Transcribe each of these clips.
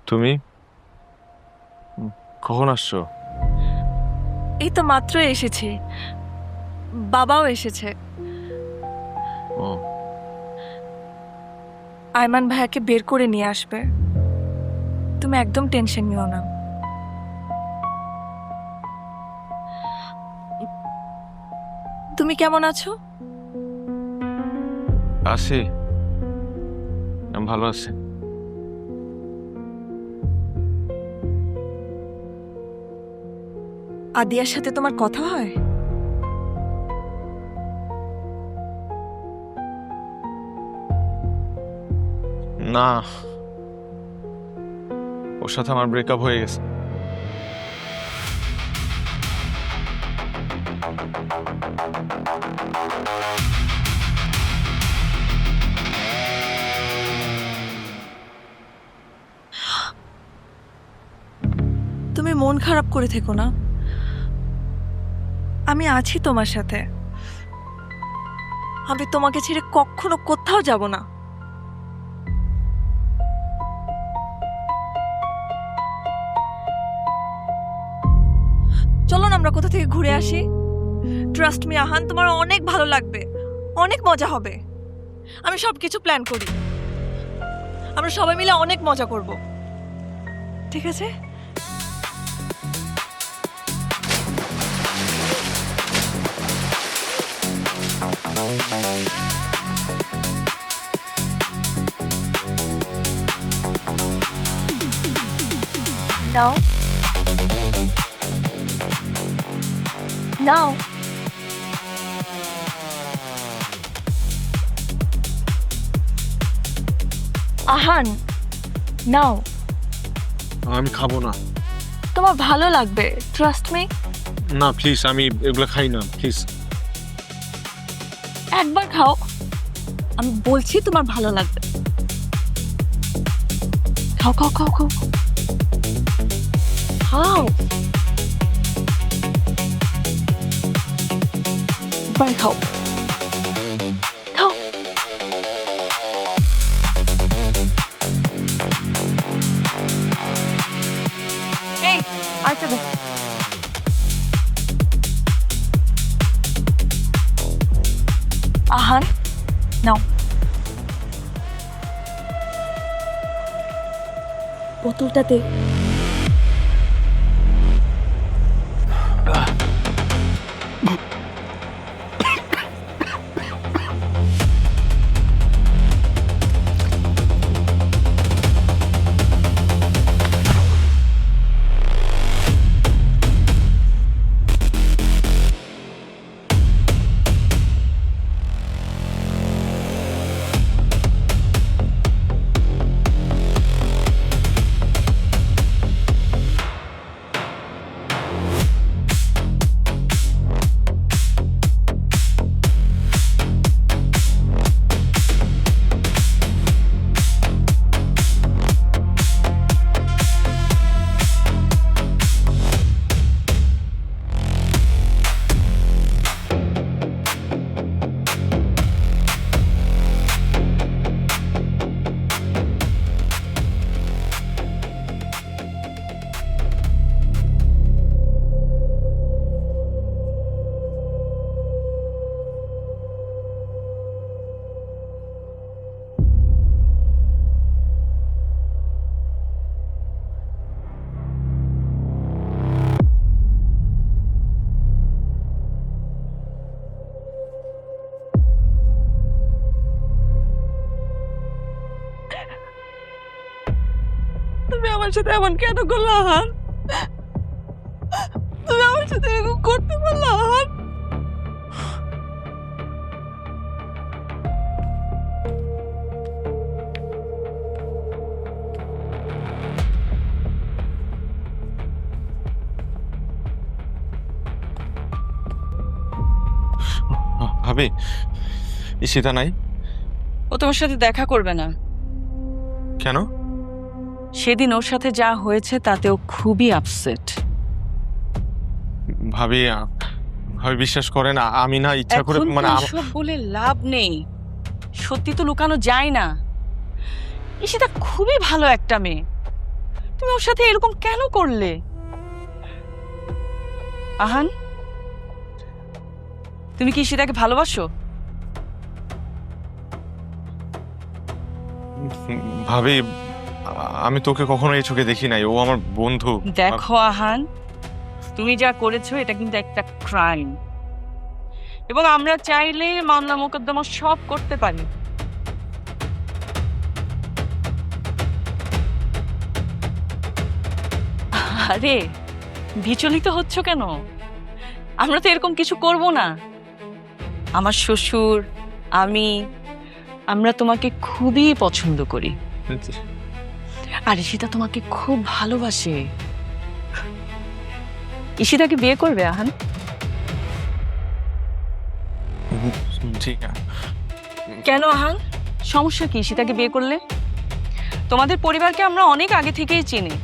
তুমি কখন আসছো? এই তো মাত্র এসেছি, বাবাও এসেছে। ও আয়মান ভাইয়াকে বের করে নিয়ে আসবে, তুমি একদম টেনশন নিও না। তুমি কেমন আছো? আছি, আমি ভালো আছি। আদিয়ার সাথে তোমার কথা হয়? না, ওর সাথে আমার ব্রেকআপ হয়ে গেছে। তুমি মন খারাপ করে থেকো না, আমি আছি তোমার সাথে। আমি তোমাকে ছেড়ে কখনো কোথাও যাব না। চলো না আমরা কোথা থেকে ঘুরে আসি। ট্রাস্ট মি আহান, তোমার অনেক ভালো লাগবে, অনেক মজা হবে। আমি সবকিছু প্ল্যান করি, আমরা সবাই মিলে অনেক মজা করব, ঠিক আছে? নাও নাও। আহান নাও, আমি খাবো না। তোমার ভালো লাগবে, ট্রাস্ট মি। না প্লিজ, আমি এগুলো খাই না, প্লিজ। একবার খাও, আমি বলছি তোমার ভালো লাগবে। খাও খাও খাও খাও খাও, একবার খাও খাও। এই আচ্ছা দে। আহান নাও, বোতলটা দে। তুমি আমার সাথে এমন কেন করলে আহান? তুমি আমার সাথে এরকম করতে পারলে আহান? ভাবি, ঈশিতা নাই? ও তোমার সাথে দেখা করবে না। কেন? সেদিন ওর সাথে যা হয়েছে তাতে ও খুবই আপসেট। ভাবি, ভাবি বিশ্বাস করেন, আমি না ইচ্ছা করে এখন মানে সব বলে লাভ নেই, সত্যি তো লুকানো যায় না। ঈশিতা খুবই ভালো একটা মেয়ে, তুমি ওর সাথে এরকম কেন করলে? আহান, তুমি কি ঈশিতাকে ভালোবাসো? ভাবি, আমি তোকে কখনো এই চোখে দেখি নাই। ও আমার বন্ধু। দেখো আহান, তুমি যা করেছো এটা কিন্তু একটা ক্রাইম, এবং আমরা চাইলে মামলা মোকদ্দমা সব করতে পারি। আরে বিচলিত হচ্ছ কেন? আমরা তো এরকম কিছু করব না। আমার শ্বশুর, আমরা তোমাকে খুবই পছন্দ করি, আর ঈশিতা তোমাকে খুব ভালোবাসে। ঈশিতাকে বিয়ে করবে আহান? ঠিক আছে। কেন আহান, সমস্যা কি ঈশিতাকে বিয়ে করলে? তোমাদের পরিবারকে আমরা অনেক আগে থেকেই চিনি।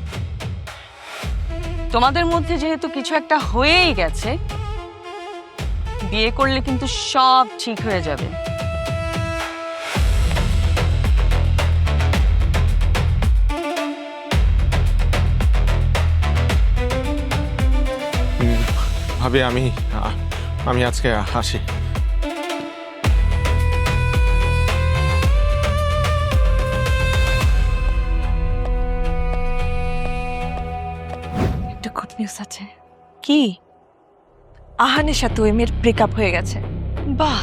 তোমাদের মধ্যে যেহেতু কিছু একটা হয়েই গেছে, বিয়ে করলে কিন্তু সব ঠিক হয়ে যাবে। ভাবি, আমি আজকে আসি। একটা গুড নিউজ আছে। কি? আহানের সাথে ওই মেয়ের ব্রেকআপ হয়ে গেছে। বাহ,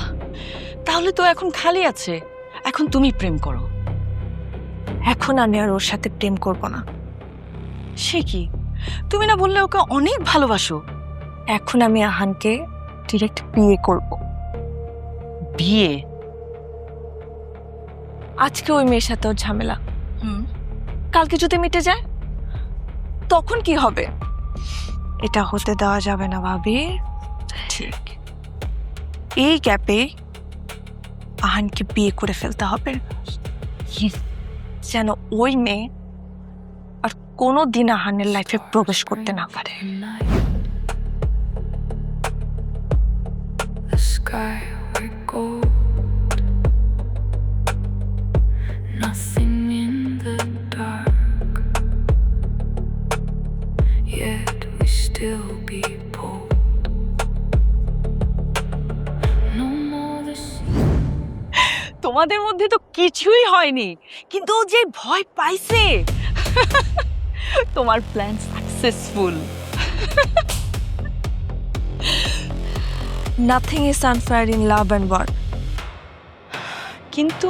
তাহলে তো এখন খালি আছে। এখন তুমি প্রেম করো। এখন আমি আর ওর সাথে প্রেম করব না। সে কি? তুমি না বললে ওকে অনেক ভালোবাসো? এখন আমি আহানকে ডিরেক্ট বিয়ে করব। বিয়ে? আজকে ওই মেয়ের সাথে ওর ঝামেলা, হুম, কালকে যদি মিটে যায় তখন কি হবে? এটা হতে দেওয়া যাবে না ভাবি। ঠিক। এই গ্যাপে আহানকে বিয়ে করে ফেলতে হবে, যেন ওই মেয়ে আর কোনো দিন আহানের লাইফে প্রবেশ করতে না পারে। The sky were gold, nothing in the dark, yet we still be bold. No more the sea. তোমাদের মধ্যে তো কিছুই হয়নি, কিন্তু ও যে ভয় পাইছে। তোমার plan successful. Nothing is unfair in love and war. কিন্তু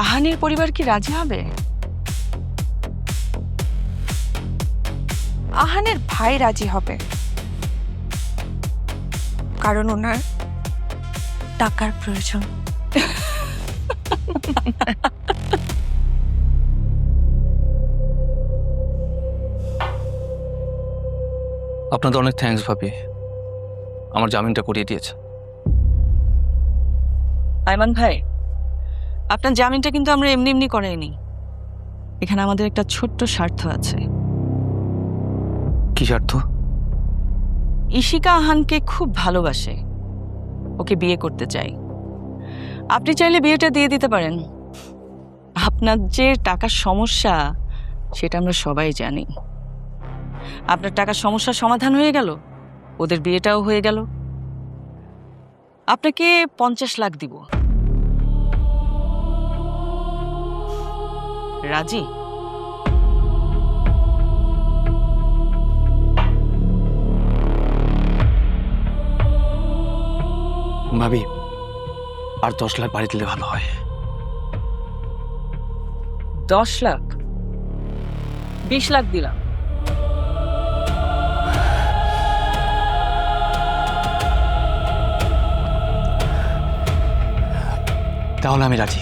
আহানের পরিবার কি রাজি হবে? আহানের ভাই রাজি হবে, কারণ ওনার টাকার প্রয়োজন। আপনাদের অনেক থ্যাঙ্কস ভাবি, আমার জামিনটা করিয়ে দিয়েছে। আইমান ভাই, আপনার জামিনটা কিন্তু আমরা এমনি এমনি করাইনি। এখানে আমাদের একটা ছোট্ট স্বার্থ আছে। কি স্বার্থ? ঈশিকা আহানকে খুব ভালোবাসে, ওকে বিয়ে করতে চাই। আপনি চাইলে বিয়েটা দিয়ে দিতে পারেন। আপনার যে টাকার সমস্যা সেটা আমরা সবাই জানি। আপনার টাকার সমস্যার সমাধান হয়ে গেল, ওদের বিয়েটাও হয়ে গেল। আপনাকে 50 লাখ দিব। রাজি? ভাবি, আর 10 লাখ বাড়ি দিলে ভালো হয়। 10 লাখ? 20 লাখ দিলাম। তাহলে আমি রাজি।